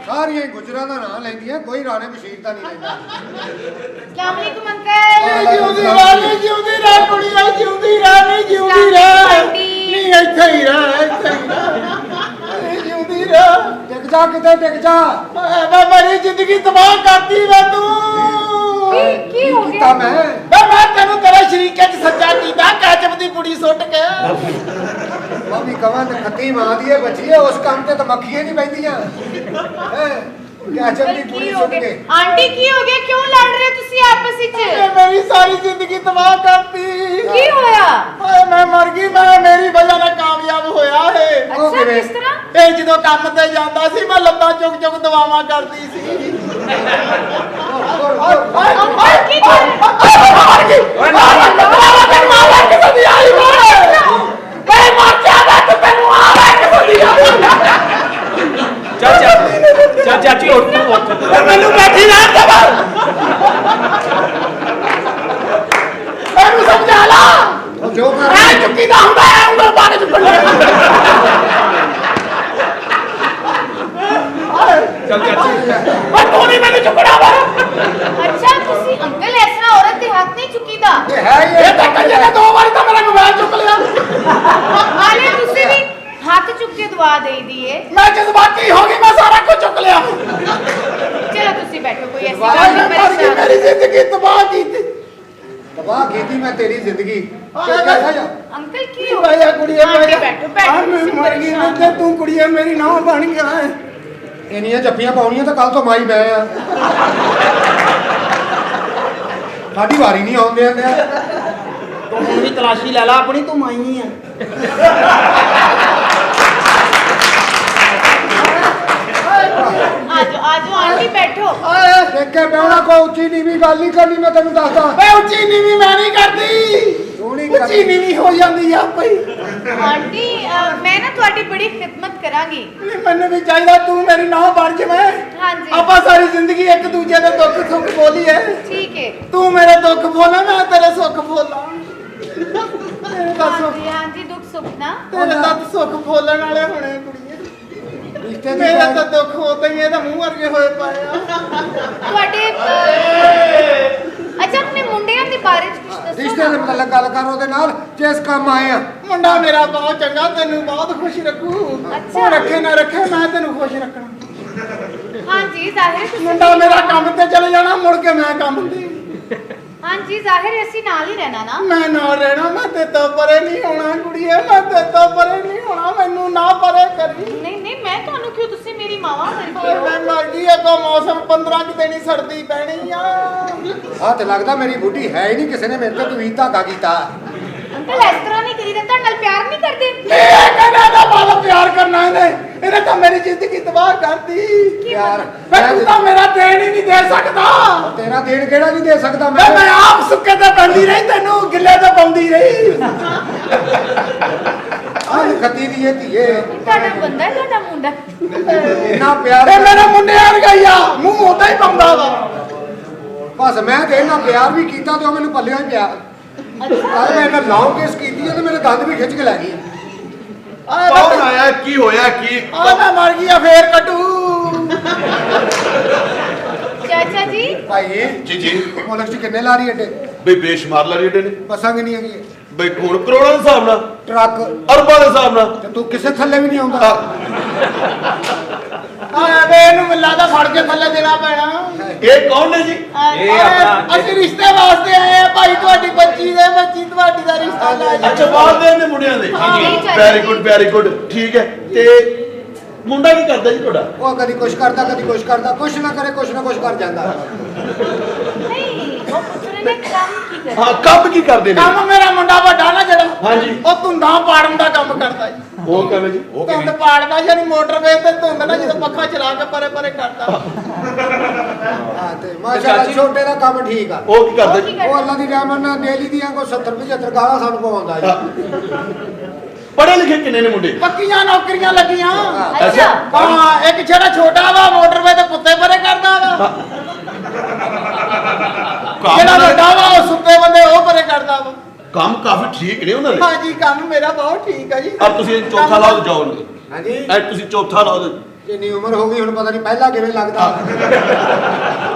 ਸਾਰੀਆਂ ਗੁਜਰਾਂ ਦਾ ਨਾਂ ਲੈਂਦੀਆਂ, ਕੋਈ ਰਾਣੇ ਬਸ਼ੀਰ ਦਾ ਨਹੀਂ ਲੈਂਦਾ। अस्सलामुअलैकुम अंकल। ਜਿਉਂਦੀ ਰਹਿ ਜਿਉਂਦੀ ਰਹਿ ਕੁੜੀਆ, ਜਿਉਂਦੀ ਰਹਿ ਨਹੀਂ ਜਿਉਂਦੀ ਰਹਿ ਨਹੀਂ, ਇੱਥੇ ਹੀ ਰਹਿ, ਇੱਥੇ ਹੀ ਰਹਿ, ਜਿਉਂਦੀ ਰਹਿ। ਟਿਕ ਜਾ ਕਿਤੇ, ਟਿਕ ਜਾ। ਮੈਂ ਮੇਰੀ ਜ਼ਿੰਦਗੀ ਤਬਾਹ ਕਰਤੀ ਵੇ ਤੂੰ। ਕੀ ਹੋ ਕੀਤਾ ਗਿਆ? ਮੈਂ ਤੈਨੂੰ ਤੇਰੇ ਸ਼ਰੀਕੇ ਚ ਸੱਚਾ ਕੀਤਾ, ਕੈਚਪ ਦੀ ਪੁੜੀ ਸੁੱਟ ਕੇ। ਮੈਂ ਵੀ ਕਵਾਂ ਤੇ ਖੱਤੀ ਮਾਂ ਦੀ ਇਹ ਬੱਚੀ ਹੈ, ਉਸ ਕੰਮ ਤੇ ਤਾਂ ਮੱਖੀਆਂ ਨਹੀਂ ਬੈਠੀਆਂ ਹੈ। ਕੈਚਪ ਦੀ की ਪੂਰੀ हो ਸੁੱਟ गया? ਕੇ आंटी की हो गया? क्यों लड़ रहे हो तुसी आपस विच? ਮੇਰੀ ਸਾਰੀ ਜ਼ਿੰਦਗੀ ਤਬਾਹ ਕਰਤੀ। की होया? ਓਏ ਮੈਂ ਮਰ ਗਈ, ਮੈਂ ਮੇਰੀ ਵਜ੍ਹਾ ਨਾਲ ਕਾਮਯਾਬ ਹੋਇਆ ਏ। अच्छा किवें? किस तरह? ਇਹ ਜਦੋਂ ਕੰਮ ਤੇ ਜਾਂਦਾ ਸੀ, ਮੈਂ ਲੱਤਾਂ ਚੁੱਕ ਚੁੱਕ ਦਵਾਵਾਂ ਕਰਦੀ ਸੀ। अंकल की कर रहे हो? ਮਰ ਗਈ ਓਏ ਮਾਰ ਕਿਸੇ ਦੀ ਆਈ ਵੇ ਮਰ ਜਾਦਾ ਤੂੰ, ਤੈਨੂੰ ਆਵੇ ਕਿਸੇ ਦੀ ਆਈ। ਚਾਚੀ ਉੱਠ ਮੈਨੂੰ ਬੈਠੀ ਨਾ ਦਬਾ, ਮੈਨੂੰ ਸਮਝਾ ਲਾ। ਉਹ ਜੋ ਕਰ ਐ ਚੁੱਕੀ ਦਾ ਹੁੰਦਾ ਐ, ਉਂਗਲ ਪਾ ਕੇ ਚੁੱਕਣ ਚੱਲ ਚਾਚੀ ਓਏ ਤੂੰ ਨਹੀਂ ਮੈਨੂੰ ਚੁੱਕਣਾ ਵਾ। अच्छा तुसी अंकल इस तरह औरत दे हाथ नहीं चुकीदा। ਇਹ ਹੈ ਹੀ ਇਹ ਤਾਂ ਕੰਜੇ ਨੇ 2 ਵਾਰੀ ਤਾਂ ਮੇਰਾ ਮੋਬਾਈਲ ਚੁੱਕ ਲਿਆ। हाले तुसी भी हाथ चुक के दुआ दे दिए। ਮੈਂ ਜਜ਼ਬਾਤੀ ਹੋ ਗਈ, ਮੈਂ ਸਾਰਾ ਕੁਝ ਚੁੱਕ ਲਿਆ। चलो तुसी बैठो, कोई ऐसी वाह, बात ਮੈਂ नहीं, ਮਰ ਗਈ, परेशान ਮੇਰੀ ਜ਼ਿੰਦਗੀ ਤਬਾਹ ਕੀਤੀ। ਤਬਾਹ ਕੀਤੀ ਮੈਂ ਤੇਰੀ ਜ਼ਿੰਦਗੀ। ਆਹ, कैसा जा अंकल की हो ਬਾਇਆ ਕੁੜੀਏ आंटी ਬਾਇਆ, बैठो बैठो, ਮੈਂ तुसी ਮਰ ਗਈ परेशान ਤੇ ਤੂੰ ਕੁੜੀਏ ਮੇਰੀ ਨਾਂਹ ਬਣ ਗਿਆ ਹੈ। ਇੰਨੀਆਂ ਜੱਫੀਆਂ ਪਾਉਣੀਆਂ ਤਾਂ ਕੱਲ ਤੋਂ ਮਾਈ ਮੈਂ ਆ। ਸਾਡੀ ਵਾਰੀ ਨਹੀਂ ਆਉਂਦੇ ਆਂਦੇ ਤੂੰ ਹੁਣ ਵੀ ਤਲਾਸ਼ੀ ਲੈ ਲਾ ਆਪਣੀ, ਤੂੰ ਮਾਈ ਹੈ। आजो आंटी बैठो। ਦੇਖ ਕੇ ਬਹਿਣਾ, ਕੋਈ ਉੱਚੀ ਨੀਵੀਂ ਗੱਲ ਨਹੀਂ ਕਰਨੀ, ਮੈਂ ਤੈਨੂੰ ਦੱਸਦਾ। ਵੇ ਉੱਚੀ ਨੀਵੀਂ ਮੈਂ ਨਹੀਂ ਕਰਦੀ, ਤੂੰ ਨਹੀਂ ਉੱਚੀ ਕਰਦੀ। ਨੀਵੀਂ ਹੋ ਜਾਂਦੀ ਆ ਆਪੇ ਹੀ। आंटी मैं ना ਤੁਹਾਡੀ ਬੜੀ ਖਿਦਮਤ ਕਰਾਂਗੀ। ਨਹੀਂ ਮੈਨੂੰ ਵੀ ਚਾਹੀਦਾ ਤੂੰ ਮੇਰੀ ਨਾਂਹ ਬਣ ਜਾਵੇਂ। ਹਾਂਜੀ ਆਪਾਂ ਸਾਰੀ ਜ਼ਿੰਦਗੀ ਇੱਕ ਦੂਜੇ ਦੇ ਦੁੱਖ ਸੁੱਖ ਬੋਲੀਏ। ठीक है। ਤੂੰ ਮੇਰੇ ਦੁੱਖ ਬੋਲੇ, ਮੈਂ ਤੇਰੇ ਸੁੱਖ ਬੋਲਾਂ। ਤੇਰੇ ਤਾਂ ਸੁੱਖ, ਹਾਂਜੀ ਹਾਂਜੀ ਦੁੱਖ ਸੁੱਖ ਨਾ। ਤੇਰੇ ਤਾਂ ਸੁੱਖ ਬੋਲਣ ਵਾਲੇ ਹੋਣੇ ਕੁੜੀਏ। ਰਿਸ਼ਤੇ ਦੀ ਮੇਰੇ ਤਾਂ ਗੱਲ- ਦੁੱਖ ਉਦਾਂ ਹੀ ਇਹਦਾ ਮੂੰਹ ਵਰਗੇ ਹੋਏ ਪਏ ਆ। ਤੁਹਾਡੇ ਅੱਛਾ ਆਪਣੇ ਮੁੰਡਿਆਂ ਦੇ ਬਾਰੇ ਚ ਕੁਝ ਦੱਸੋ ਰਿਸ਼ਤੇ ਦੇ ਨਾ। ਮਤਲਬ ਗੱਲ ਕਰ ਉਹਦੇ ਨਾਲ, ਜਿਸ ਕੰਮ ਆਏ ਆ। ਮੁੰਡਾ ਮੇਰਾ ਬਹੁਤ ਚੰਗਾ, ਤੈਨੂੰ ਬਹੁਤ ਖੁਸ਼ ਰੱਖੂ। ਅੱਛਾ। ਉਹ ਰੱਖੇ ਨਾ ਰੱਖੇ, ਮੈਂ ਤੈਨੂੰ ਖੁਸ਼ ਰੱਖਣਾ। ਹਾਂਜੀ ਜ਼ਾਹਿਰ ਤੁਸੀਂ ਮੁੰਡਾ ਮੇਰਾ ਕੰਮ ਤੇ ਚਲੇ ਜਾਣਾ, ਮੁੜ ਕੇ ਮੈਂ ਕੰਮ ਤੇ। ਹਾਂਜੀ ਜ਼ਾਹਿਰ ਅਸੀਂ ਨਾਲ ਹੀ ਰਹਿਣਾ ਨਾ। ਮੈਂ ਨਾਲ ਰਹਿਣਾ, ਮੈਂ ਤੇ ਤੋਂ ਪਰੇ ਨਹੀਂ ਹੋਣਾ ਕੁੜੀਏ, ਮੈਂ ਤੇ ਤੋਂ ਪਰੇ ਨਹੀਂ ਹੋਣਾ, ਮੈਨੂੰ ਨਾ ਪਰੇ ਕਰੀ। ਨਹੀਂ ਨਹੀਂ ਮੈਂ ਤੁਹਾਨੂੰ ਕਿਉਂ, ਤੁਸੀਂ ਮੇਰੀ ਮਾਵਾ ਵਰਗੀ ਹੋ। ਮੈਂ ਮਰ ਗਈ, ਅੱਗੋਂ ਮੌਸਮ 15 ਕਿ ਦਿਨ ਹੀ ਸਰਦੀ ਪੈਣੀ ਆ। ਆਹ ਤੇ ਲੱਗਦਾ ਮੇਰੀ ਬੁੱਢੀ ਹੈ ਹੀ ਨਹੀਂ, ਕਿਸੇ ਨੇ ਮੇਰੇ ਤੇ ਤਵੀਤ ਧਾਗਾ ਕੀਤਾ। ਅੰਕਲ ਇਸ ਤਰ੍ਹਾਂ ਨਹੀਂ ਕਰੀਦਾ, ਤੁਹਾਡੇ ਨਾਲ ਪਿਆਰ ਨਹੀਂ ਕਰਦੇ। ਇਹ ਕਹਿੰਦਾ ਨਾ ਬਾਲ ਪਿਆਰ ਕਰਨਾ ਇਹਨੇ ਤਾਂ ਮੇਰੀ ਜ਼ਿੰਦਗੀ ਤਬਾਹ ਕਰਤੀ। ਯਾਰ ਮੈਂ ਤੂੰ ਤਾਂ ਮੇਰਾ ਦੇਣ ਹੀ ਨਹੀਂ ਦੇ ਸਕਦਾ। ਤੇਰਾ ਦੇਣ ਕਿਹੜਾ ਨਹੀਂ ਦੇ ਸਕਦਾ ਮੈਂ ਆਪ ਸੁੱਕੇ ਤੇ ਪੈਂਦੀ ਰਹੀ, ਤੈਨੂੰ ਗਿੱਲੇ ਤੇ ਪਾਉਂਦੀ ਰਹੀ। ਆਹ ਖੱਤੀ ਦੀ ਇਹ ਧੀਏ ਤੁਹਾਡਾ ਬੰਦਾ ਹੈ, ਤੁਹਾਡਾ ਮੁੰਡਾ। ਇੰਨਾ ਪਿਆਰ। ਇਹ ਮੇਰੇ ਮੁੰਡੇ ਵਰਗਾ ਹੀ ਆ, ਮੂੰਹ ਉਦਾਂ ਹੀ ਪਾਉਂਦਾ ਵਾ। ਬਸ ਮੈਂ ਤੇ ਇਹਨਾਂ ਪਿਆਰ ਵੀ ਕੀਤਾ ਤੇ ਉਹ ਮੈਨੂੰ ਪੱਲਿਓ ਹੀ ਪਿਆ। ਕੱਲ ਮੈਂ ਇਹਨਾਂ ਲੌਂਗ ਕੇਸ ਕੀਤੀ ਤੇ ਮੇਰੇ ਦੰਦ ਵੀ ਖਿੱਚ ਕੇ ਲੈ ਗਈ। ਕੌਣ ਆਇਆ, ਕੀ ਹੋਇਆ, ਕੀ ਆ ਮੈਂ ਮਰ ਗਈ ਆ, ਫੇਰ ਕੱਟੂ। ਚਾਚਾ ਜੀ ਭਾਈ ਜੀ ਜੀ ਕੋਲਜ ਚ ਕਿੰਨੇ ਲਾ ਰਹੀ ਅੱਡੇ? ਬਈ ਬੇਸ਼ੁਮਾਰ ਲਾ ਰੇਡੇ ਨੇ ਬੱਸਾਂ ਵੀ ਨਹੀਂ ਹੈਗੀ, ਬਈ ਹੁਣ ਕਰੋੜਾਂ ਦੇ ਹਿਸਾਬ ਨਾਲ, ਟਰੱਕ, ਅਰਬਾਂ ਦੇ ਹਿਸਾਬ ਨਾਲ। ਤੇ ਤੂੰ ਕਿਸੇ ਥੱਲੇ ਵੀ ਨਹੀਂ ਆਉਂਦਾ। ਆ ਵੇ ਇਹਨੂੰ ਮਿਲਾ ਦਾ ਫੜ ਕੇ ਥੱਲੇ ਦੇਣਾ ਪੈਣਾ। ਇਹ ਕੌਣ ਨੇ ਜੀ? ਇਹ ਅਸੀਂ ਰਿਸ਼ਤੇ ਵਾਸਤੇ ਆਏ ਆ ਭਾਈ, ਤੁਹਾਡੀ ਬੱਚੀ ਦੇ ਬੱਚੀ ਤੁਹਾਡੀ ਦਾ ਰਿਸ਼ਤਾ ਲੈ ਜੀ। ਅੱਛਾ ਬਾਹਰ ਦੇ ਨੇ ਮੁੰਡਿਆਂ ਦੇ। ਜੀ ਵੈਰੀ ਗੁੱਡ ਵੈਰੀ ਗੁੱਡ, ਠੀਕ ਹੈ। ਤੇ ਮੁੰਡਾ ਕੀ ਕਰਦਾ ਜੀ ਤੁਹਾਡਾ? ਉਹ ਕਦੀ ਕੁਛ ਕਰਦਾ, ਕਦੀ ਕੁਛ ਕਰਦਾ, ਕੁਛ ਨਾ ਕਰੇ ਕੁਛ ਨਾ ਕੁਛ ਕਰ ਜਾਂਦਾ। ਨਹੀਂ ਉਹ ਪੁੱਛ ਰਹੇ ਨੇ ਕੰਮ ਕੀ ਕਰਦੇ। ਹਾਂ ਕੰਮ ਕੀ ਕਰਦੇ ਨੇ? ਕੰਮ ਮੇਰਾ ਮੁੰਡਾ ਵੱਡਾ ਨਾ ਜਿਹੜਾ, ਹਾਂਜੀ। ਉਹ ਧੁੰਦਾਂ ਪਾੜਨ ਦਾ ਕੰਮ ਕਰਦਾ ਜੀ। ਉਹ ਕਿਵੇਂ ਜੀ? ਉਹ ਧੁੰਦ ਪਾੜਦਾ, ਯਾਨੀ ਮੋਟਰਵੇ ਤੇ ਧੁੰਦ ਨਾ ਜਦੋਂ ਪੱਖਾ ਚਲਾ ਕੇ ਪਰੇ ਪਰੇ ਕਰਦਾ। ਹਾਂ ਤੇ ਮਾਸ਼ਾਅੱਲਾ ਛੋਟੇ ਦਾ ਕੰਮ ਠੀਕ ਆ। ਉਹ ਕੀ ਕਰਦਾ ਜੀ? ਉਹ ਅੱਲਾ ਦੀ ਰਹਿਮਤ ਨਾਲ ਡੇਲੀ ਦੀਆਂ ਕੋਈ 70-75 ਗਾਲਾਂ ਸਾਨੂੰ ਪਵਾਉਂਦਾ ਜੀ। ਪੜ੍ਹੇ ਲਿਖੇ ਕਿੰਨੇ ਨੇ ਮੁੰਡੇ? ਪੱਕੀਆਂ ਨੌਕਰੀਆਂ ਲੱਗੀਆਂ। ਅੱਛਾ ਹਾਂ ਇੱਕ ਜਿਹੜਾ ਛੋਟਾ ਵਾ ਮੋਟਰਵੇ ਤੇ ਕੁੱਤੇ ਪਰੇ ਕਰਦਾ ਵਾ। ਜਿਹੜਾ ਵੱਡਾ ਵਾ ਉਹ ਸੁੱਤੇ ਬੰਦੇ ਉਹ ਪਰੇ ਕਰਦਾ ਵਾ। ਕੰਮ ਕਾਫੀ ਠੀਕ ਨੇ ਉਹਨਾਂ ਦੇ। ਹਾਂਜੀ ਕੰਮ ਮੇਰਾ ਬਹੁਤ ਠੀਕ ਆ ਜੀ। अब तुसी चौथा लाओ जाओ। ਹਾਂਜੀ तुसी चौथा लाओ। ਕਿੰਨੀ ਉਮਰ ਹੋ ਗਈ ਹੁਣ ਪਤਾ ਨਹੀਂ ਪਹਿਲਾਂ ਕਿਵੇਂ ਲੱਗਦਾ।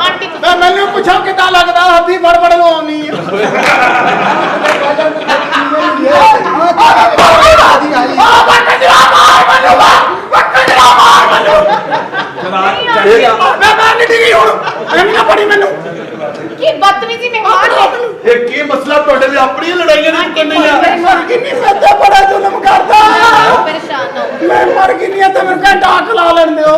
ਆਂਟੀ ਮੈਂ ਮੈਨੂੰ ਪੁੱਛੋ ਕਿੱਦਾਂ ਲੱਗਦਾ ਹੱਥੀ ਫੜ ਫੜ ਲਵਾਉਣੀ ਆ। ਮੈਂ ਨਹੀਂ ਡਿੱਗੀ ਹੁਣ ਐਵੇਂ ਨਾ ਪੜੀ ਮੈਨੂੰ। ਕੀ ਬਦਤਮੀਜ਼ੀ ਮਹਿਮਾਨ ਨੇ। ਇਹ ਕੀ ਮਸਲਾ ਤੁਹਾਡੇ ਲਈ ਆਪਣੀਆਂ ਲੜਾਈਆਂ ਨਹੀਂ ਕਰਨੀਆਂ। ਮਰ ਗਈ ਨਹੀਂ ਮੈਂ ਤਾਂ ਬੜਾ ਜ਼ੁਲਮ ਕਰਦਾ। ਪਰੇਸ਼ਾਨ ਹੋ ਮੈਂ ਮਰ ਗਈ ਨਹੀਂ ਤਾਂ ਮੇਰੇ ਘੰਟਾ ਖਲਾ ਲੈਣ ਦਿਓ।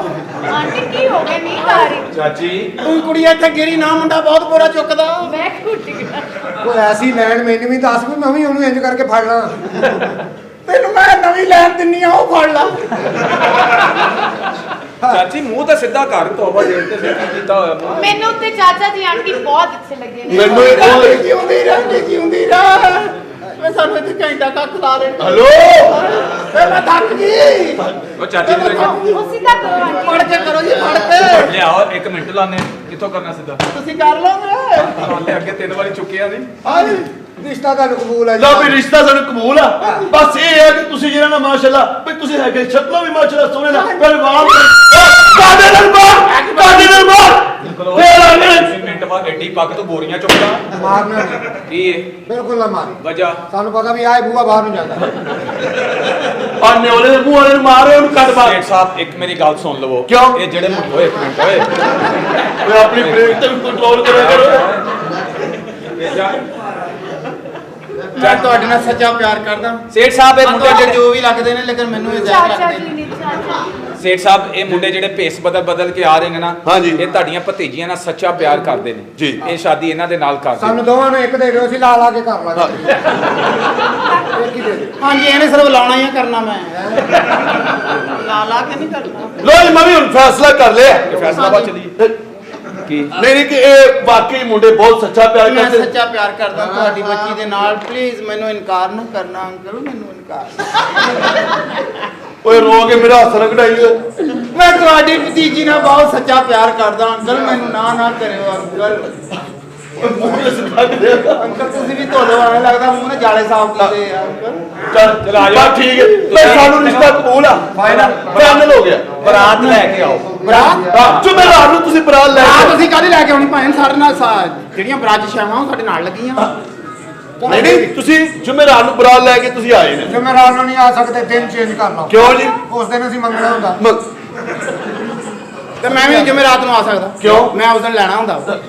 ਆਂਟੀ ਕੀ ਹੋ ਗਿਆ ਨਹੀਂ ਆ ਰਹੀ। ਚਾਚੀ ਤੂੰ ਕੁੜੀ ਇੱਥੇ ਗਿਰੀ ਨਾ ਮੁੰਡਾ ਬਹੁਤ ਬੁਰਾ ਚੁੱਕਦਾ। ਮੈਂ ਘੁੱਟ ਗਿਆ। ਕੋਈ ਐਸੀ ਲੈਣ ਮੈਨੂੰ ਵੀ ਦੱਸ ਵੀ ਮੈਂ ਵੀ ਉਹਨੂੰ ਇੰਜ ਕਰਕੇ ਫੜ ਲਾਂ। ਤੈਨੂੰ ਮੈਂ ਨਵੀਂ ਲੈਣ ਦਿੰਨੀ ਆ ਉਹ ਫੜ ਲਾ। ਚਾਚੀ ਮੂੰਹ ਤਾਂ ਸਿੱਧਾ ਕਰ ਤੋਬਾ ਦੇ ਤੇ ਫਿਰ ਕੀ ਕੀਤਾ ਹੋਇਆ ਮੂੰਹ? ਮੈਨੂੰ ਤੇ ਚਾਚਾ ਜੀ ਆਂਟੀ ਬਹੁਤ ਅੱਛੇ ਲੱਗੇ ਨੇ। ਮੈਨੂੰ ਇਹ ਕਹੋ ਜਿਉਂਦੀ ਰਹਿ ਜਿਉਂਦੀ ਰਹਿ। ਮੈਂ ਸਾਨੂੰ ਇੱਥੇ ਘੰਟਾ ਕੱਖ ਲਾ ਲੈਣ। ਹਲੋ ਮੈਂ ਥੱਕ ਗਈ। ਉਹ ਚਾਚੀ ਨੇ ਦੇਖਿਆ ਉਹ ਸਿੱਧਾ ਕਰੋ ਆਂਟੀ। ਫੜ ਕੇ ਕਰੋ ਜੀ ਫੜ ਕੇ। ਲਿਆਓ 1 ਮਿੰਟ ਲਾਣੇ ਕਿੱਥੋਂ ਕਰਨਾ ਸਿੱਧਾ ਤੁਸੀਂ ਕਰ ਲਓਗੇ। ਹਾਲੇ ਅੱਗੇ 3 ਵਾਰੀ ਚੁੱਕਿਆ ਨਹੀਂ। ਹਾਂਜੀ ਰਿਸ਼ਤਾ ਤੁਹਾਨੂੰ ਕਬੂਲ ਹੈ ਜੀ। ਲਓ ਵੀ ਰਿਸ਼ਤਾ ਸਾਨੂੰ ਕਬੂਲ ਆ। ਬਸ ਇਹ ਹੈ ਕਿ ਤੁਸੀਂ ਜਿਹੜਾ ਨਾ ਮਾਸ਼ਾਅੱਲਾ ਵੀ ਤੁਸੀਂ ਹੈਗੇ ਸ਼ਕਲੋਂ ਵੀ ਮਾਸ਼ਾਅੱਲਾ ਸੋਹਣੇ ਨਾ ਪਹਿਲਵਾਨ ਕਾਦੇ ਨਾਲ ਮਾਰ ਫੇਰ ਆ ਗਏ। ਮਿੰਟ ਬਾਅਦ ਐਡੀ ਪੱਕ ਤੋਂ ਬੋਰੀਆਂ ਚੁੱਕਦਾ ਮਾਰਨਾ ਨਹੀਂ, ਕੀ ਇਹ ਬਿਲਕੁਲ ਨਾ ਮਾਰੀ। ਵਜ੍ਹਾ ਸਾਨੂੰ ਪਤਾ ਵੀ ਆਏ ਬੂਆ ਬਾਹਰ ਨੂੰ ਜਾਂਦਾ। ਆਨੇ ਵਾਲੇ ਦੇ ਮੂੰਹ ਵਾਲੇ ਨੂੰ ਮਾਰੇ ਉਹਨੂੰ ਕੱਢ ਬਾਹਰ। ਸੇਠ ਸਾਹਿਬ ਇੱਕ ਮੇਰੀ ਗੱਲ ਸੁਣ ਲਵੋ। ਕਿਉਂ? ਇਹ ਜਿਹੜੇ ਮੁੰਡੇ ਓਏ 1 ਮਿੰਟ ਓਏ ਮੈਂ ਆਪਣੀ ਬ੍ਰੇਕ ਤੇ ਵੀ ਕੰਟਰੋਲ ਕਰਿਆ ਕਰੋ। ਮੈਂ ਤੁਹਾਡੇ ਨਾਲ ਸੱਚਾ ਪਿਆਰ ਕਰਦਾ। ਸੇਠ ਸਾਹਿਬ ਇਹ ਮੁੰਡੇ ਜਿਹੜੇ ਜੋ ਵੀ ਲੱਗਦੇ ਨੇ ਲੇਕਿਨ ਮੈਨੂੰ ਇਹ ਜ਼ਿਆਦਾ ਚਾਚਾ ਲੱਗਦੇ ਜੀ ਨੇ। ਨੇ ਚਾਚਾ। ਸੇਠ ਸਾਹਿਬ ਇਹ ਮੁੰਡੇ ਜਿਹੜੇ ਭੇਸ ਬਦਲ ਕੇ ਆ ਰਹੇ ਨੇ ਨਾ ਹਾਂਜੀ। ਇਹ ਤੁਹਾਡੀਆਂ ਭਤੀਜੀਆਂ ਨਾਲ ਸੱਚਾ ਪਿਆਰ ਕਰਦੇ ਨੇ ਜੀ। ਇਹ ਸ਼ਾਦੀ ਇਹਨਾਂ ਦੇ ਨਾਲ ਕਰਦੇ ਸਾਨੂੰ ਦੋਵਾਂ ਨੂੰ ਇੱਕ ਦੇ ਦਿਓ, ਅਸੀਂ ਲਾ ਲਾ ਕੇ ਕਰ ਲਾਂਗੇ। ਇਹ ਕੀ ਦੇ ਦਿਓ? ਹਾਂਜੀ ਇਹਨੇ ਸਿਰਫ ਲਾਉਣਾ ਹੀ ਆ, ਕਰਨਾ ਮੈਂ ਲਾ ਲਾ ਕੇ ਨਹੀਂ ਕਰਨਾ। ਲੋ ਜੀ ਮੈਂ ਵੀ ਹੁਣ ਫੈਸਲਾ ਕਰ ਲਿਆ। ਇਹ ਫੈਸਲਾ ਬਾਅਦ ਚਲੀਏ ਕੀ ਨਹੀਂ ਕਿ ਇਹ ਵਾਕਈ ਮੁੰਡੇ ਬਹੁਤ ਸੱਚਾ ਪਿਆਰ ਮੈਂ ਕਰਦੇ। ਸੱਚਾ ਪਿਆਰ ਕਰਦਾ ਤੁਹਾਡੀ ਬੱਚੀ ਦੇ ਨਾਲ। ਪਲੀਜ਼ ਮੈਨੂੰ ਇਨਕਾਰ ਨਾ ਕਰਨਾ ਅੰਕਲ, ਮੈਨੂੰ ਇਨਕਾਰ। ਓਏ ਰੋ ਕੇ ਮੇਰਾ ਹੱਥ ਨਾ ਕਢਾਈ ਓਏ। ਮੈਂ ਤੁਹਾਡੀ ਭਤੀਜੀ ਨਾਲ ਬਹੁਤ ਸੱਚਾ ਪਿਆਰ ਕਰਦਾ ਅੰਕਲ, ਮੈਨੂੰ ਨਾ ਕਰਿਓ ਅੰਕਲ। ਓਏ ਮੂੰਹ ਤੇ ਸਿੱਧਾ ਕਰਿਆ। ਅੰਕਲ ਤੁਸੀਂ ਵੀ ਧੋਲੋ ਐਂ ਲੱਗਦਾ ਮੂੰਹ ਨਾਲ ਜਾਲੇ ਸਾਫ਼ ਕੀਤੇ ਆ ਅੰਕਲ। ਚੱਲ ਆ ਜਾ ਠੀਕ ਹੈ। ਬਈ ਸਾਨੂੰ ਰਿਸ਼ਤਾ ਕਬੂਲ ਆ। ਫਾਈਨਲ ਹੋ ਗਿਆ। ਬਰਾਤ ਲੈ ਕੇ ਆਓ। ਬਰਾਤ ਜੁਮੇਰਾਤ ਨੂੰ ਤੁਸੀਂ ਬਰਾਤ ਲੈ ਆ ਕੇ ਤੁਸੀਂ ਕਾਹਦੀ ਲੈ ਕੇ ਆਉਣੀ ਭਾਵੇਂ ਸਾਡੇ ਨਾਲ ਜਿਹੜੀਆਂ ਬਰਾਤ ਸ਼ਾਵਾਂ ਉਹ ਸਾਡੇ ਨਾਲ ਲੱਗੀਆਂ। ਨਹੀਂ ਤੁਸੀਂ ਜੁਮੇਰਾਤ ਨੂੰ ਬਰਾਤ ਲੈ ਕੇ ਤੁਸੀਂ ਆਏ ਨੇ। ਜੁਮੇਰਾਤ ਨੂੰ ਨਹੀਂ ਆ ਸਕਦੇ, ਦਿਨ ਚੇਂਜ ਕਰ ਲਓ। ਕਿਉਂ ਜੀ? ਉਸ ਦਿਨ ਅਸੀਂ ਮੰਗਣਾ ਹੁੰਦਾ। ਤੇ ਮੈਂ ਵੀ ਜੁਮੇਰਾਤ ਨੂੰ ਆ ਸਕਦਾ। ਕਿਉਂ? ਮੈਂ ਉਸ ਦਿਨ ਲੈਣਾ ਹੁੰਦਾ।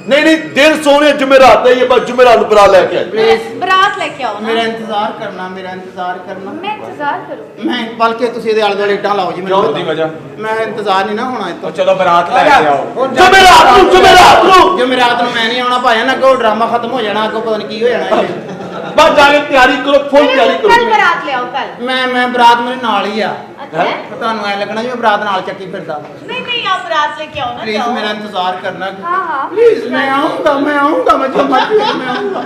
ਨਹੀਂ ਦਿਨ ਸੋਹਣੇ ਜੁਮੇਰਾਤ ਦਾ ਹੀ ਹੈ, ਬਸ ਜੁਮੇਰਾਤ ਨੂੰ ਬਰਾਤ ਲੈ ਕੇ ਆਏ। ਬਰਾਤ ਲੈ ਕੇ ਆਓ ਨਾ। ਮੇਰਾ ਇੰਤਜ਼ਾਰ ਕਰਨਾ, ਮੇਰਾ ਇੰਤਜ਼ਾਰ ਕਰਨਾ। ਮੈਂ ਇੰਤਜ਼ਾਰ ਕਰੂੰ। ਮੈਂ ਬਲਕਿ ਤੁਸੀਂ ਇਹਦੇ ਆਲੇ ਦੁਆਲੇ ਇੱਟਾਂ ਲਾਓ ਜੀ ਕਿਉਂ ਮੈਨੂੰ ਦੀ ਪਤਾ। ਵਜ੍ਹਾ? ਮੈਂ ਇੰਤਜ਼ਾਰ ਨਹੀਂ ਨਾ ਹੋਣਾ ਇੱਥੋਂ। ਉਹ ਚਲੋ ਬਰਾਤ ਲੈ ਕੇ ਆਓ। ਜੁਮੇਰਾਤ ਨੂੰ ਜੁਮੇਰਾਤ ਨੂੰ ਮੈਂ ਨਹੀਂ ਆਉਣਾ ਭਾਵੇਂ ਨਾ ਅੱਗੋਂ ਡਰਾਮਾ ਖਤਮ ਹੋ ਜਾਣਾ, ਅੱਗੋਂ ਪਤਾ ਨਹੀਂ ਕੀ ਹੋ ਜਾਣਾ ਇਹ। ਬਸ ਜਾ ਕੇ ਤਿਆਰੀ ਕਰੋ, ਫੁੱਲ ਤਿਆਰੀ ਕੱਲ ਕਰੋ। ਬਰਾਤ ਲਿਆਓ ਕੱਲ। ਮੈਂ ਬਰਾਤ ਮੇਰੇ ਨਾਲ ਹੀ ਆ। ਅੱਛਾ ਤੁਹਾਨੂੰ ਐ ਲੱਗਣਾ ਜਿਵੇਂ ਬਰਾਤ ਨਾਲ ਚੱਕੀ ਫਿਰਦਾ। ਨਹੀਂ ਆਪ ਬਰਾਤ ਲੈ ਕੇ ਆਓ ਨਾ। ਪਲੀਜ਼ ਜਾਓ। ਮੇਰਾ ਇੰਤਜ਼ਾਰ ਕਰਨਾ। ਹਾਂ ਪਲੀਜ਼ ਮੈਂ ਆਉਂਗਾ ਮੈਂ ਜੋ ਮਰਜ਼ੀ ਹੋਵੇ, ਮੈਂ ਆਉਂਗਾ।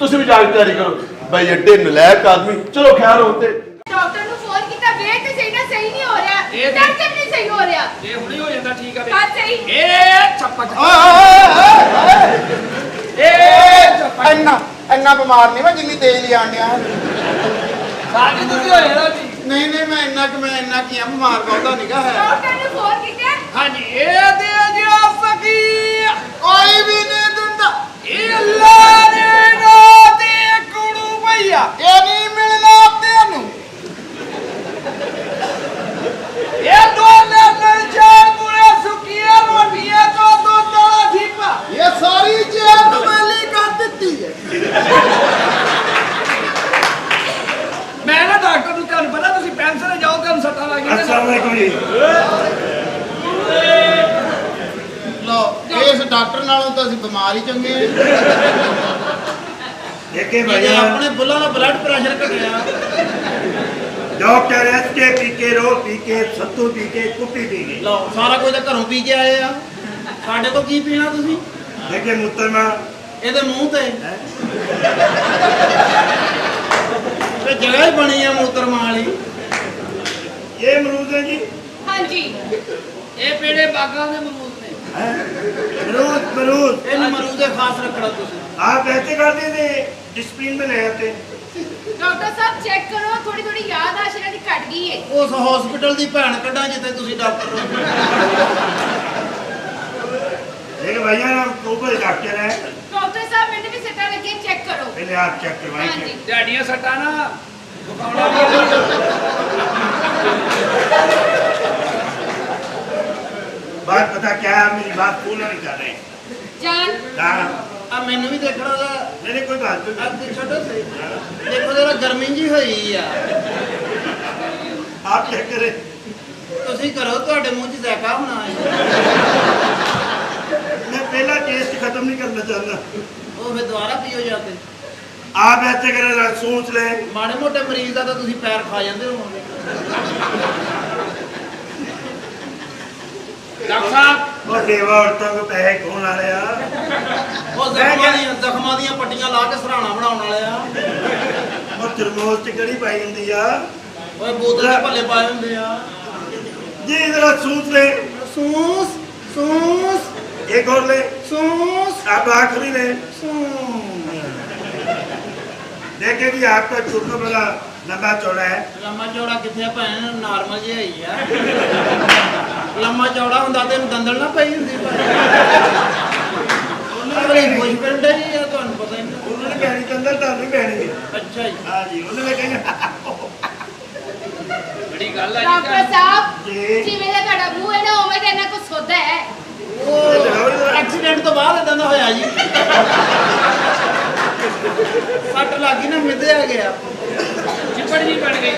ਤੁਸੀਂ ਵੀ ਜਾ ਕੇ ਤਿਆਰੀ ਕਰੋ। ਬਈ ਐਡੇ ਨਲਾਇਕ ਆਦਮੀ। ਚਲੋ ਖੈਰ ਹੁੰਦੇ। ਡਾਕਟਰ ਨੂੰ ਫੋਨ ਕੀਤਾ, ਵੇਖ ਤੇ ਸਹੀ ਨਾ, ਸਹੀ ਨਹੀਂ ਹੋ ਰਿਹਾ। ਦਰਦ ਨਹੀਂ ਸਹੀ ਹੋ ਰਿਹਾ। ਇਹ ਹੁਣੇ ਹੋ ਜਾਂਦਾ ਠੀਕ ਆ ਤੇ ਕਰ ਸਹੀ। ਇਹ ਛੱਪਾ ਇੰਨਾ ਬਿਮਾਰ ਨਹੀਂ ਮੈਂ ਜਿੰਨੀ ਤੇਜ਼ ਲਿਆਣ ਡਿਆ। ਸਾਡੀ ਤੁਸੀਂ ਹੋ ਜਾਣਾ ਜੀ ਨਹੀਂ ਮੈਂ ਇੰਨਾ ਕੀ ਆ, ਬਿਮਾਰ ਬਹੁਤਾ ਨਿਗਾ ਹੈ। ਡਾਕਟਰ ਨੂੰ ਫੋਨ ਕੀਤਾ। ਹਾਂਜੀ ਇਹ ਦੇ ਜਿਆ ਸਕੀ ਕੋਈ ਵੀ ਨਹੀਂ ਦਿੰਦਾ। ਇਹ ਅੱਲਾ ਨੇ ਨਾ ਤੇ ਕੁੜੂ ਭਈਆ ਇਹ ਨਹੀਂ ਮਿਲਣਾ ਤੈਨੂੰ। ਇਹ ਦੋ ਲੈ ਚਾਰ ਪੂਰੇ ਸੁੱਕੀਆਂ ਰੋਟੀਆਂ ਤੋਂ ਦੋ ਤਲਾ ਠੀਪਾ ਇਹ ਸਾਰੀ ਜੇਬ ਮੈਲੀ ਕਰ ਦਿੱਤੀ ਹੈ। ਮੈਂ ਨਾ ਡਾਕਟਰ ਨੂੰ ਤੁਹਾਨੂੰ ਪਤਾ ਤੁਸੀਂ ਪੈਨਸ਼ਨ ਜਾਓ ਤੁਹਾਨੂੰ ਸੱਟਾਂ ਲੱਗ ਗਈਆਂ अस्सलाम वालेकुम जी। ਲੋ ਇਸ ਡਾਕਟਰ ਨਾਲੋਂ ਤਾਂ ਅਸੀਂ ਬਿਮਾਰ ਹੀ ਚੰਗੇ ਹਾਂ। देखे ਜੇ भैया ਆਪਣੇ ਬੁੱਲਾਂ ਦਾ ਬਲੱਡ ਪ੍ਰੈਸ਼ਰ ਘਟਿਆ। डॉक्टर एस के पी के रो पी के सत्तू पी के कुप्पी पी के ਲਓ ਸਾਰਾ ਕੁਝ ਤਾਂ ਘਰੋਂ ਪੀ ਕੇ ਆਏ ਆ। ਸਾਡੇ ਤੋਂ ਕੀ ਪੀਣਾ ਤੁਸੀਂ? देखे मुहतरमा ਇਹਦੇ ਮੂੰਹ ਤੇ ਤੇ ਜਗ੍ਹਾ ਹੀ ਬਣੀ ਆ ਮੂਤਰਮਾਂ ਵਾਲੀ। ये अमरूद है जी। ਹਾਂਜੀ ਇਹ ਪੇੜੇ ਬਾਗਾਂ ਦੇ ਮਰੂਦ ਨੇ मरूद मरूद ਇਹਨੂੰ ਮਰੂਦ ਦੇ ਖਾਸ ਰੱਖਣਾ ਤੁਸੀਂ। आप ऐसे करते थे डिस्प्लिन में ले आते। ਡਾਕਟਰ ਸਾਹਿਬ ਚੈੱਕ ਕਰੋ ਥੋੜੀ ਥੋੜੀ ਯਾਦਾਸ਼ਤ ਇਹਨਾਂ ਦੀ ਘਟ ਗਈ ਹੈ। ਉਸ ਹਸਪੀਟਲ ਦੀ ਭੈਣ ਕੱਢਾਂ ਜਿੱਥੇ ਤੁਸੀਂ ਡਾਕਟਰ ਹੋ। देखिए भैया ना ऊपर डॉक्टर है ਡਾਕਟਰ ਸਾਹਿਬ ਮੈਨੂੰ ਵੀ ਸੱਟਾਂ ਲੱਗੀਆਂ ਚੈੱਕ ਕਰੋ। पहले आप चेक करवाइए ਹਾਂਜੀ ਢਾਡੀਆਂ ਸੱਟਾਂ ਨਾ बात पता क्या है मेरी बात पूर्ण नहीं कर रहे हैं ਜਾਨ हाँ ਆ ਮੈਨੂੰ ਵੀ ਦੇਖਣਾ ਦਾ मैंने कोई बात तो ਅੱਜ ਛੱਡੋ ਸਹੀ ਦੇਖੋ ਜਰਾ ਗਰਮੀ ਜੀ ਹੋਈ ਆ आप चेक करें ਤੁਸੀਂ ਕਰੋ ਤੁਹਾਡੇ ਮੂੰਹ 'ਚ ਜ਼ਾਇਕਾ ਹੋਣਾ ਹੈ मैं पहला टेस्ट खत्म नहीं करना चाहता ਉਹ ਫਿਰ ਦੁਬਾਰਾ ਪੀਓ ਜਾ ਕੇ आप ऐसे करें जरा सोच लें ਮਾੜੇ ਮੋਟੇ ਮਰੀਜ਼ ਦਾ ਤਾਂ ਤੁਸੀਂ ਪੈਰ ਖਾ ਜਾਂਦੇ ਹੋਵੋਗੇ ਡਾਕਟਰ ਸਾਹਿਬ और देवा औरतों को पैसे कौन आ रहे हैं ਉਹ ਜ਼ਖਮਾਂ ਦੀਆਂ ਪੱਟੀਆਂ ਲਾ ਕੇ ਸਰਾਣਾ ਬਣਾਉਣ ਵਾਲੇ ਆ और थर्मोस च कड़ी पाई होंगी है ਓਏ ਬੋਤਲ ਦੇ ਭੱਲੇ ਪਾਏ ਹੁੰਦੇ ਆ जी जरा सोच लें ਸੂਸ ਸੂਸ एक और ले ਸੂਸ आप आखिरी ले ਸੂਸ देखे कि आपका चुटका बड़ा लंबा चौड़ा है ਲੰਮਾ ਚੌੜਾ ਕਿੱਥੇ ਭੈਣ ਨਾਰਮਲ ਜਿਹਾ ਹੀ ਆ ਲੰਮਾ ਚੌੜਾ ਹੁੰਦਾ ਤੇ ਦੰਦਲ ਨਾ ਪਈ ਹੁੰਦੀ ਭਾਈ ਉਹਨਾਂ ਬੜੀ ਖੁਸ਼ ਪਿੰਡ ਹੀ ਆ ਤੁਹਾਨੂੰ ਪਤਾ ਹੀ ਨਹੀਂ उन्होंने बहनी के अंदर तो नहीं बहनी है ਅੱਛਾ ਜੀ हाँ जी उन्होंने कहेंगे ਬੜੀ ਗੱਲ ਆ ਡਾਕਟਰ ਸਾਹਿਬ जी ਜਿਵੇਂ ਦਾ ਤੁਹਾਡਾ ਮੂੰਹ ਹੈ ਨਾ ਉਵੇਂ ਦਾ ਇਹਨਾਂ ਕੋ ਸੋਦਾ ਹੈ। ਉਹ ਐਕਸੀਡੈਂਟ ਤੋਂ ਬਾਅਦ ਇਦਾਂ ਦਾ ਹੋਇਆ ਜੀ ਸੱਟ ਲੱਗੀ ਨਾ ਮਿੱਧਿਆ ਗਿਆ ਚਿੱਪੜ ਜੀ ਪੜ ਗਈ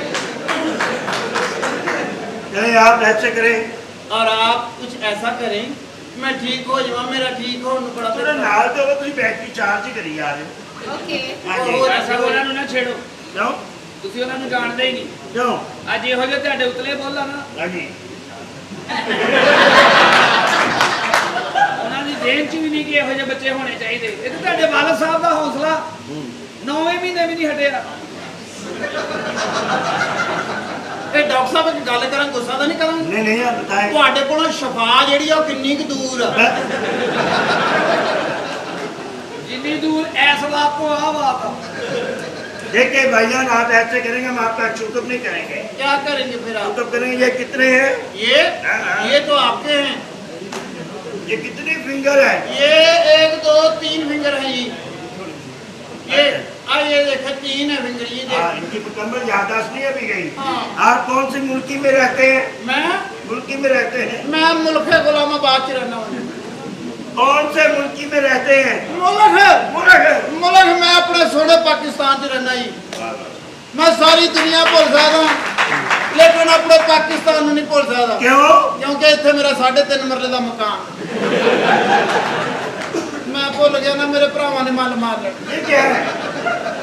कहें आप ऐसे करें और आप कुछ ऐसा करें मैं ठीक हो जाऊँ मेरा ठीक हो बड़ा थोड़ा नाल तो तुम बैटरी चार्ज ही करी जा रहे हो ਓਕੇ हाँ जी ਐਸਾ ਉਹਨਾਂ ਨੂੰ ਨਾ ਛੇੜੋ क्यों ਤੁਸੀਂ ਉਹਨਾਂ ਨੂੰ ਜਾਣਦੇ ਹੀ ਨਹੀਂ क्यों ਅੱਜ ਇਹੋ ਜਿਹੇ ਤੁਹਾਡੇ ਉਤਲੇ ਬੋਲਾਂ ਨਾ हाँ जी ਉਹਨਾਂ ਦੀ ਦੇਣ ਚ ਵੀ ਨਹੀਂ ਕਿ ਇਹੋ ਜਿਹੇ ਬੱਚੇ ਹੋਣੇ ਚਾਹੀਦੇ ਇਹ ਤਾਂ ਤੁਹਾਡੇ ਵਾਲਦ ਸਾਹਿਬ ਦਾ ਹੌਸਲਾ 9ਵੇਂ ਮਹੀਨੇ ਵੀ ਨਹੀਂ ਹਟਿਆ ਇਹ ਡਾਕਟਰ ਸਾਹਿਬ ਇੱਕ ਗੱਲ ਕਰਾਂ ਗੁੱਸਾ ਤਾਂ ਨਹੀਂ ਕਰਾਂਗੇ नहीं नहीं आप बताएं ਤੁਹਾਡੇ ਕੋਲੋਂ ਸ਼ਫਾ ਜਿਹੜੀ ਆ ਉਹ ਕਿੰਨੀ ਕੁ ਦੂਰ ਆ ਜਿੰਨੀ ਦੂਰ ਐਸ ਬਾਤ ਤੋਂ ਆ ਬਾਤ ਆ। देखिए भाईजान आप ऐसे करेंगे हम आपका चुकअप नहीं करेंगे क्या करेंगे फिर आप चुकअप करेंगे ये कितने हैं ये तो आपके हैं ये कितने फिंगर है ये 1 2 3 फिंगर है जी ये देखो 3 है फिंगर ये हाँ देख इनकी मुकम्मल यादाश्त नहीं अभी गई हाँ। आप कौन सी मुल्की में रहते हैं मैं मुल्की में रहते हैं मैं मुल्क गुलामाबाद च रहना हूँ कौन से मुल्की में रहते हैं मुल्क मुल्क मुल्क मैं अपने सोने पाकिस्तान च रहना जी मैं सारी दुनिया भुल सकदा लेकिन अपने पाकिस्तान नहीं भुल सकदा क्यों क्योंकि इत्थे मेरा 3.5 मरले का मकान मैं भुल गया ना मेरे भरावां ने मल मार लिया ये क्या है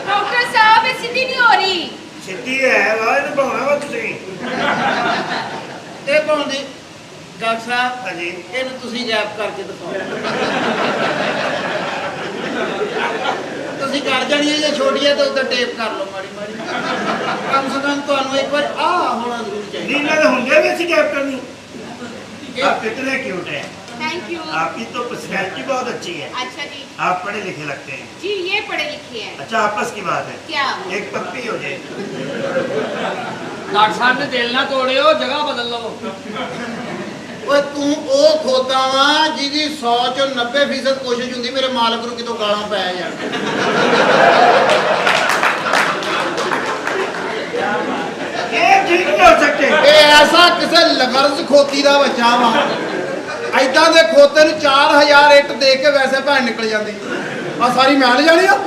ਡਾਕਟਰ ਸਾਹਿਬ ਇਹ ਸਿੱਧੀ ਨਹੀਂ ਹੋ ਰਹੀ। सिद्धि है वाह ने भावना वा तुसी ਇਹ ਪਾਉਂਦੀ ਡਾਕਟਰ ਸਾਹਿਬ हाँ जी ਇਹਨੂੰ ਤੁਸੀਂ ਗੈਪ ਕਰਕੇ ਦਿਖਾਓ ਤੁਸੀਂ ਕਰ ਜਾਣੀ ਹੈ ਜੇ ਛੋਟੀ ਹੈ ਤਾਂ ਉੱਤੇ ਟੇਪ ਕਰ ਲਓ ਮਾੜੀ ਮਾੜੀ ਕਮ ਸੇ ਕਮ ਤੁਹਾਨੂੰ ਇੱਕ ਵਾਰ ਆ ਹੋਣਾ ਜ਼ਰੂਰ ਚਾਹੀਦਾ नीला तो होंगे भी ऐसी गैप करनी आप कितने क्यूट हैं थैंक यू। आपकी तो पर्सनैलिटी बहुत अच्छी है अच्छा जी आप पढ़े लिखे लगते हैं जी ये पढ़े लिखे हैं अच्छा आपस की बात है क्या एक पप्पी हो जाए ਡਾਕਟਰ ਸਾਹਿਬ ਨੇ ਦਿਲ ਨਾ ਤੋੜਿਓ ਜਗ੍ਹਾ ਬਦਲ ਲਵੋ ਓਏ ਤੂੰ ਉਹ ਖੋਤਾ ਵਾ ਜਿਹਦੀ 100 ਚੋਂ 90% ਕੋਸ਼ਿਸ਼ ਹੁੰਦੀ ਮੇਰੇ ਮਾਲਕ ਨੂੰ ਕਿਤੋਂ ਗਾਲਾਂ ਪੈ ਜਾਣ ये ठीक नहीं हो सकते ਇਹ ਐਸਾ ਕਿਸੇ ਲਗਰਜ਼ ਖੋਤੀ ਦਾ ਬੱਚਾ ਵਾ ਐਦਾਂ ਦੇ ਖੋਤੇ ਨੂੰ 4000 ਇੱਟ ਦੇ ਕੇ ਵੈਸੇ ਭੈਣ ਨਿਕਲ ਜਾਂਦੀ ਆ ਸਾਰੀ ਮੈਂ ਲੈ ਜਾਣੀ ਆ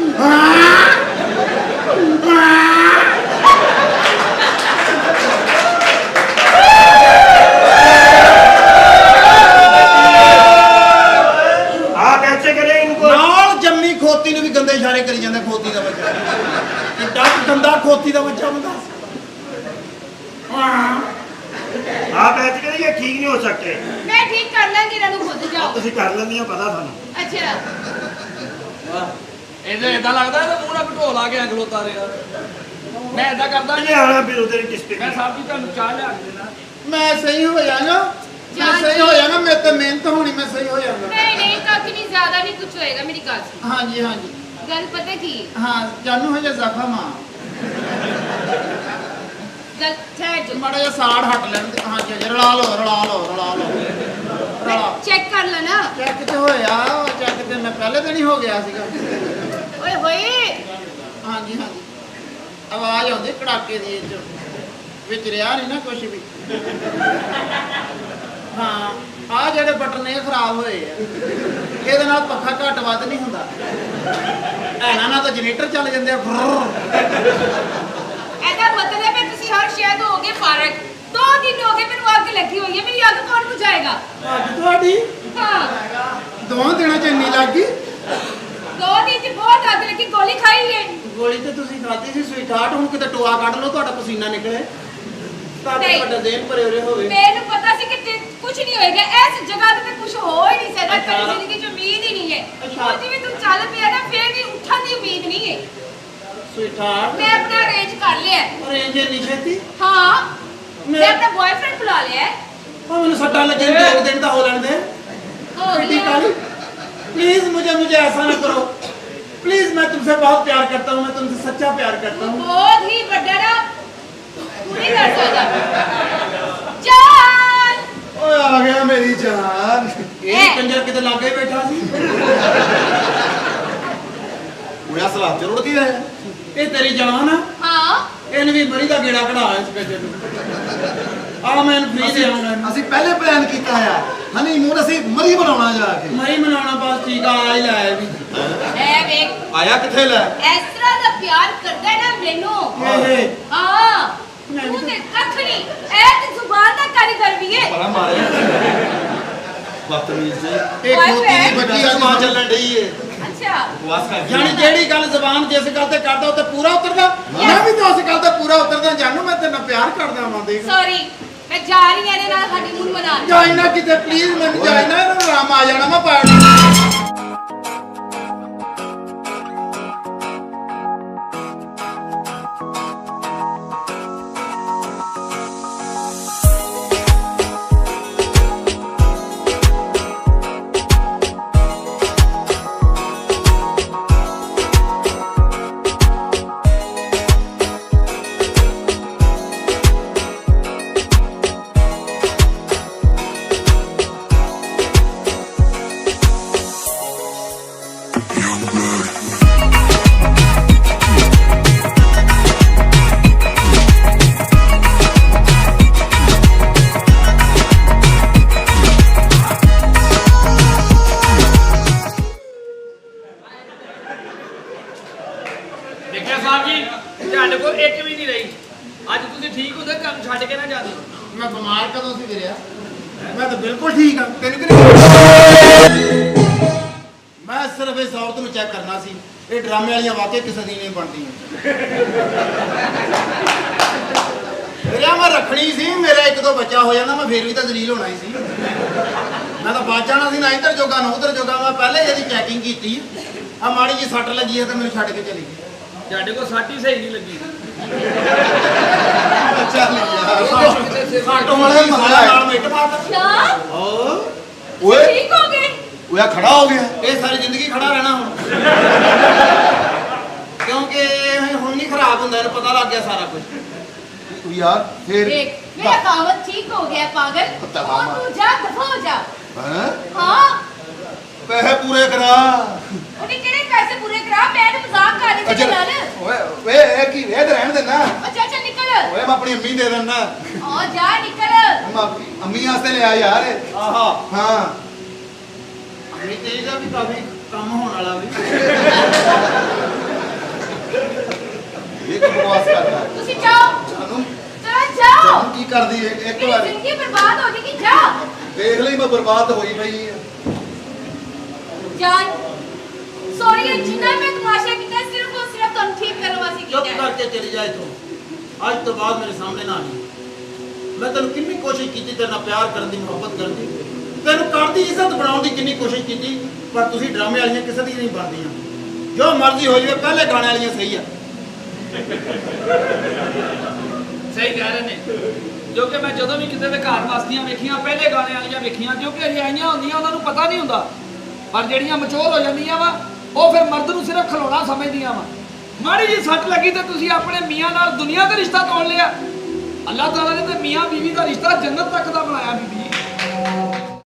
आप ऐसे करें इनको ਨਾਲ ਜੰਮੀ ਖੋਤੀ ਨੂੰ ਵੀ ਗੰਦੇ ਇਸ਼ਾਰੇ ਕਰੀ ਜਾਂਦਾ ਖੋਤੀ ਦਾ ਬੱਚਾ ਕਿੱਡਾ ਕੁ ਗੰਦਾ ਖੋਤੀ ਦਾ ਬੱਚਾ ਬੰਦਾ आप ऐसे करें ये ठीक नहीं हो सकते मैं ठीक कर लांगी ਇਹਨਾਂ ਨੂੰ ਖੁਦ ਜਾਓ। ਤੁਸੀਂ ਕਰ ਲੈਂਦੀਆਂ ਪਤਾ ਤੁਹਾਨੂੰ अच्छा ਇਹਦੇ ਇਦਾਂ ਲੱਗਦਾ ਇਹਦਾ ਮੂੰਹ ਨਾਲ ਘਟੋਲ ਆ ਕੇ ਖਲੋਤਾ ਰਿਹਾ ਮੈਂ ਇਦਾਂ ਕਰਦਾ ये आना फिर उधर किस पे ਮੈਂ ਸਾਹਿਬ ਜੀ ਤੁਹਾਨੂੰ ਚਾਹ ਲਿਆ ਕੇ ਦੇਣਾ ਮੈਂ ਸਹੀ ਹੋ ਜਾਣਾ ਮੈਂ ਸਹੀ ਹੋ ਜਾਣਾ ਮੇਰੇ ਤੇ ਮਿਹਨਤ ਹੋਣੀ ਮੈਂ ਸਹੀ ਹੋ ਜਾਣਾ नहीं नहीं काफी नहीं ज्यादा नहीं कुछ होएगा मेरी बात ਹਾਂਜੀ ਹਾਂਜੀ गल पता की ਹਾਂ ਜਾਨੂ ਹੋ ਜਾ ਜ਼ਖਮ ਆ ਚੱਲ ਠਹਿਰ ਜਾ ਮਾੜਾ ਜਿਹਾ ਸਾੜ ਹਟ ਲੈਣ ਦੇ। ਹਾਂਜੀ ਹਾਂਜੀ, ਰਲਾ ਲਓ ਰਲਾ ਲਓ ਰਲਾ ਲਓ ਰਲਾ। ਚੈੱਕ ਕਰ ਲੈ ਨਾ। ਚੈੱਕ ਤੇ ਹੋਇਆ, ਚੈੱਕ ਤੇ ਮੈਂ ਪਹਿਲੇ ਦਿਨ ਹੀ ਹੋ ਗਿਆ ਸੀਗਾ। ਓਏ ਹੋਏ ਹਾਂਜੀ ਹਾਂਜੀ, ਆਵਾਜ਼ ਆਉਂਦੀ ਕੜਾਕੇ ਦੀ ਇਹ 'ਚ, ਵਿੱਚ ਰਿਹਾ ਨਹੀਂ ਨਾ ਕੁਝ ਵੀ। ਹਾਂ, ਆਹ ਜਿਹੜੇ ਬਟਨ ਇਹ ਖਰਾਬ ਹੋਏ ਆ, ਇਹਦੇ ਨਾਲ ਪੱਖਾ ਘੱਟ ਵੱਧ ਨਹੀਂ ਹੁੰਦਾ। ਇਹਨਾਂ ਨਾਲ ਤਾਂ ਜਨਰੇਟਰ ਚੱਲ ਜਾਂਦੇ ਆ। ਇਹਦਾ ਮਤਲਬ ਹੈ ਤੁਸੀਂ ਹਰ ਸ਼ਾਇਦ ਹੋਗੇ ਫਾਰਕ। 2 ਦਿਨ ਹੋ ਗਏ ਮੈਨੂੰ ਅੱਗ ਲੱਗੀ ਹੋਈ ਹੈ। ਮੇਰੀ ਅੱਗ ਕੌਣ ਬੁਝਾਏਗਾ? ਅੱਜ ਤੁਹਾਡੀ ਹਾਂ 2 ਦਿਨਾਂ 'ਚ ਇੰਨੀ ਲੱਗ ਗਈ। 2 ਦਿਨ ਚ ਬਹੁਤ ਅੱਗ ਲੱਗੀ। ਗੋਲੀ ਖਾਈ ਹੈ? ਗੋਲੀ ਤੇ ਤੁਸੀਂ ਖਾਧੀ ਸੀ ਸਵੀਟਹਾਰਟ, ਹੁਣ ਕਿਤੇ ਟੋਆ ਕੱਢ ਲਓ ਤੁਹਾਡਾ ਪਸੀਨਾ ਨਿਕਲੇ ਤਾਂ ਨਹੀਂ। ਤੁਹਾਡਾ ਦੇਹ ਭਰੇ ਉਰੇ ਹੋਵੇ। ਮੈਨੂੰ ਪਤਾ ਸੀ ਕਿ ਕੁਝ ਨਹੀਂ ਹੋਏਗਾ। ਇਸ ਜਗ੍ਹਾ ਤੇ ਕੁਝ ਹੋ ਹੀ ਨਹੀਂ ਸਕਦਾ। ਤੇਰੀ ਜ਼ਿੰਦਗੀ 'ਚ ਉਮੀਦ ਹੀ ਨਹੀਂ ਹੈ। ਅੱਛਾ। ਕੁਝ ਵੀ ਤੂੰ ਚੱਲ ਪਿਆ ਨਾ ਫੇਰ ਵੀ ਉੱਠਣ ਦੀ ਉਮੀਦ ਨਹੀਂ ਹੈ। ਸਵੀਟਹਾਰਟ ਮੈਂ ਆਪਣਾ ਅਰੇਂਜ ਕਰ ਲਿਆ ਹੈ। ਅਰੇਂਜ ਇੰਨੀ ਛੇਤੀ? ਹਾਂ ਮੈਂ- ਮੈਂ ਆਪਣਾ ਬॉयਫ੍रेंड बुला लिया है। ਉਹ ਮੈਨੂੰ ਸੱਟਾਂ ਲੱਗਣ ਦੇ 2 ਦਿਨ ਤਾਂ ਹੋ ਲੈਣ ਦੇ। हो बेटी गया। काली, प्लीज मुझे ऐसा ना करो प्लीज। मैं तुमसे बहुत प्यार करता हूँ, मैं तुमसे सच्चा प्यार करता हूँ। बहुत ही बड़ा ना पूरी कर सकता। जान ओए आ गया मेरी जान। ये ए। कंजर किते लागे बैठा सी। ਹੋਇਆ ਸਲਾਹ ਜ਼ਰੂਰ ਕੀ ਹੈ ये तेरी जान है। हाँ ਇਹਨ ਵੀ ਮਰੀ ਦਾ ਗੇੜਾ ਕਢਾਇਆ ਇਸ ਕੰਜਰ ਨੂੰ। ਆ ਮੈਂ ਫ੍ਰੀ ਦੇ ਆਉਂਗਾ। ਅਸੀਂ ਪਹਿਲੇ ਪਲਾਨ ਕੀਤਾ ਆ ਹਨੀਮੂਨ ਅਸੀਂ ਮਰੀ ਬਣਾਉਣਾ ਜਾ ਕੇ ਮਰੀ ਮਨਾਉਣਾ ਬਸ ਠੀਕ ਆ ਹੀ ਲਾਇਆ ਵੀ। ए देख ਆਇਆ ਕਿੱਥੇ ਲੈ इस तरह का प्यार करता है ना मैनू। ਇਹ हाँ तू ते कख नहीं ए ते जुबान दा कारीगर भी है। ਬੜਾ ਮਾਰਿਆ ਬਦਤਮੀਜ਼ ਇਹ ਖੋਤੀ ਦੀ ਬੱਚੀ ਆ ਮਾਂ ਚੱਲਣ ਢਈ ਏ अच्छा ਬਕਵਾਸ ਕਰ ਜਾਨੀ ਜਿਹੜੀ ਗੱਲ ਜ਼ਬਾਨ ਜਿਸ ਗੱਲ ਤੇ ਕਰਦਾ ਉਹ ਤੇ ਪੂਰਾ ਉਤਰਦਾ। ਮੈਂ ਵੀ ਤਾਂ ਉਸ ਗੱਲ ਤੇ ਪੂਰਾ ਉਤਰਦਾ ਜਾਨੂ। ਮੈਂ ਤੇਰੇ ਨਾਲ ਪਿਆਰ ਕਰਦਾ ਵਾਂ। ਦੇਖ सॉरी मैं जा रही हूं ना हनीमून मनाने। ਜਾਈ ਨਾ ਕਿਤੇ ਪਲੀਜ਼, ਮੈਨੂੰ ਜਾਈ ਨਾ, ਇਹਨੂੰ ਆਰਾਮ ਆ ਜਾਣਾ ਮੈਂ ਪਾੜ। ਦੇਖਿਆ ਸਾਹਿਬ ਜੀ ਤੁਹਾਡੇ ਕੋਲ ਇੱਕ ਵੀ ਨਹੀਂ ਰਹੀ। ਅੱਜ ਤੁਸੀਂ ਠੀਕ ਹੁੰਦੇ ਤੁਹਾਨੂੰ ਛੱਡ ਕੇ ਨਾ ਜਾਂਦੇ। ਮੈਂ ਬਿਮਾਰ ਕਦੋਂ ਸੀ ਵੀਰਿਆ? ਮੈਂ ਤਾਂ ਬਿਲਕੁਲ ਠੀਕ ਆ। ਤੈਨੂੰ ਕਿਹਨੇ? ਮੈਂ ਸਿਰਫ ਇਸ ਔਰਤ ਨੂੰ ਚੈੱਕ ਕਰਨਾ ਸੀ। ਇਹ ਡਰਾਮੇ ਵਾਲੀਆਂ ਵਾਕਿਆ ਕਿਸੇ ਦੀ ਨਹੀਂ ਬਣਦੀਆਂ। ਵੀਰਿਆ ਮੈਂ ਰੱਖਣੀ ਸੀ। ਮੇਰਾ 1-2 ਬੱਚਾ ਹੋ ਜਾਂਦਾ ਮੈਂ ਫੇਰ ਵੀ ਤਾਂ ਜ਼ਲੀਲ ਹੋਣਾ ਹੀ ਸੀ। ਮੈਂ ਤਾਂ ਬਚ ਜਾਣਾ ਸੀ ਨਾ ਇੱਧਰ ਜੋਗਾ ਨਾ ਉੱਧਰ ਜੋਗਾ। ਮੈਂ ਪਹਿਲੇ ਇਹਦੀ ਚੈਕਿੰਗ ਕੀਤੀ। ਆ ਮਾੜੀ ਜੀ ਸੱਟ ਲੱਗੀ ਹੈ ਤਾਂ ਮੈਨੂੰ ਛੱਡ ਕੇ ਚਲੀ ਗਈ। ਤੁਹਾਡੇ ਕੋਲ ਸਾਟੀ ਸਹੀ ਨਹੀਂ ਲੱਗੀ। ਚੱਲ ਯਾਰ ਸਾਟੋਂ ਵਾਲੇ ਮਸਾਲਾ ਨਾਲ ਮਿੱਟ ਮਾਰ। जान ਓ ठीक हो गए? ਉਹ ਖੜਾ ਹੋ ਗਿਆ ਇਹ ਸਾਰੀ ਜ਼ਿੰਦਗੀ ਖੜਾ ਰਹਿਣਾ ਹੁਣ। ਕਿਉਂਕਿ ਇਹ ਹੁਣ ਨਹੀਂ ਖਰਾਬ ਹੁੰਦਾ, ਇਹਨੂੰ ਪਤਾ ਲੱਗ ਗਿਆ ਸਾਰਾ ਕੁਝ। ਤੂੰ ਯਾਰ ਫੇਰ देख मेरा कावत ठीक हो गया पागल। कुत्ता और मामा। तू जा दफा हो जा। ਹੈ हाँ ਪੈਸੇ ਪੂਰੇ ਕਰਾ उन्हें केड़े पैसे पूरे करा। मैं तो मजाक कर रही थी नाल। ਓਏ ਓਏ ਇਹ ਕੀ ਵੇਦ ਰਹਿਣ ਦੇ ਨਾ अच्छा अच्छा निकल। ਓਏ ਮੈਂ ਆਪਣੀ ਅੰਮੀ ਦੇ ਦਿੰਦਾ आ जा निकल। ਮੈਂ ਅੰਮੀ ਵਾਸਤੇ ਲਿਆ ਯਾਰ ਆਹਾ ਹਾਂ ਮੇਰੀ ਤੇਰੀ ਦਾ ਵੀ ਕਾਫੀ ਕੰਮ ਹੋਣ ਵਾਲਾ ਵੀ। ਇਹ ਕੀ ਬਕਵਾਸ ਕਰਦਾ तुसी जाओ ਸਾਨੂੰ चलो जाओ। ਸਾਨੂੰ ਕੀ ਕਰਦੀ ਹੈ ਇੱਕ मेरी ਵਾਰ जिंदगी बर्बाद हो जाएगी। जा ਦੇਖ ਲਈ ਮੈਂ ਬਰਬਾਦ ਹੋਈ ਪਈ ਆ जान सॉरी जिन्ना मैं तमाशा किया सिर्फ और सिर्फ तुम ठीक करने वास्ते ਚੁੱਪ किया है। ਕਰਕੇ ਚਲੀ ਜਾ ਇੱਥੋਂ। ਅੱਜ ਤੋਂ ਬਾਅਦ ਮੇਰੇ ਸਾਹਮਣੇ ਨਾ ਆਈ। ਮੈਂ ਤੈਨੂੰ ਕਿੰਨੀ ਕੋਸ਼ਿਸ਼ ਕੀਤੀ ਤੇਰੇ ਨਾਲ ਪਿਆਰ ਕਰਨ ਦੀ, ਮੁਹੱਬਤ ਕਰਨ ਦੀ, ਤੈਨੂੰ ਕਰਦੀ ਇੱਜ਼ਤ ਬਣਾਉਣ ਦੀ ਕਿੰਨੀ ਕੋਸ਼ਿਸ਼ ਕੀਤੀ, ਪਰ ਤੁਸੀਂ ਡਰਾਮੇ ਵਾਲੀਆਂ ਕਿਸੇ ਦੀ ਨਹੀਂ ਬਣਦੀਆਂ। ਜੋ ਮਰਜ਼ੀ ਹੋ ਜਾਵੇ ਪਹਿਲੇ ਗਾਣੇ ਵਾਲੀਆਂ ਸਹੀ ਆ। ਸਹੀ ਕਹਿ ਰਹੇ ਨੇ। ਕਿਉਂਕਿ ਮੈਂ ਜਦੋਂ ਵੀ ਕਿਤੇ ਦੇ ਘਰ ਵਸਦੀਆਂ ਵੇਖੀਆਂ ਪਹਿਲੇ ਗਾਣੇ ਵਾਲੀਆਂ ਵੇਖੀਆਂ। ਕਿਉਂਕਿ ਅਜੇ ਆਈਆਂ ਹੁੰਦੀਆਂ ਉਹਨਾਂ ਨੂੰ ਪਤਾ ਨਹੀਂ ਹੁੰਦਾ। ਪਰ ਜਿਹੜੀਆਂ ਮਚੋਰ ਹੋ ਜਾਂਦੀਆਂ ਵਾ ਉਹ ਫਿਰ ਮਰਦ ਨੂੰ ਸਿਰਫ ਖਿਲਾਉਣਾ ਸਮਝਦੀਆਂ ਵਾ। ਮਾੜੀ ਜੀ ਸੱਟ ਲੱਗੀ ਤੇ ਤੁਸੀਂ ਆਪਣੇ ਮੀਆਂ ਨਾਲ ਦੁਨੀਆ ਦਾ ਰਿਸ਼ਤਾ ਤੋੜ ਲਿਆ। ਅੱਲਾਹ ਤਾਲਾ ਨੇ ਤੇ ਮੀਆਂ ਬੀਵੀ ਦਾ ਰਿਸ਼ਤਾ ਜੰਨਤ ਤੱਕ ਦਾ ਬਣਾਇਆ ਬੀਬੀ।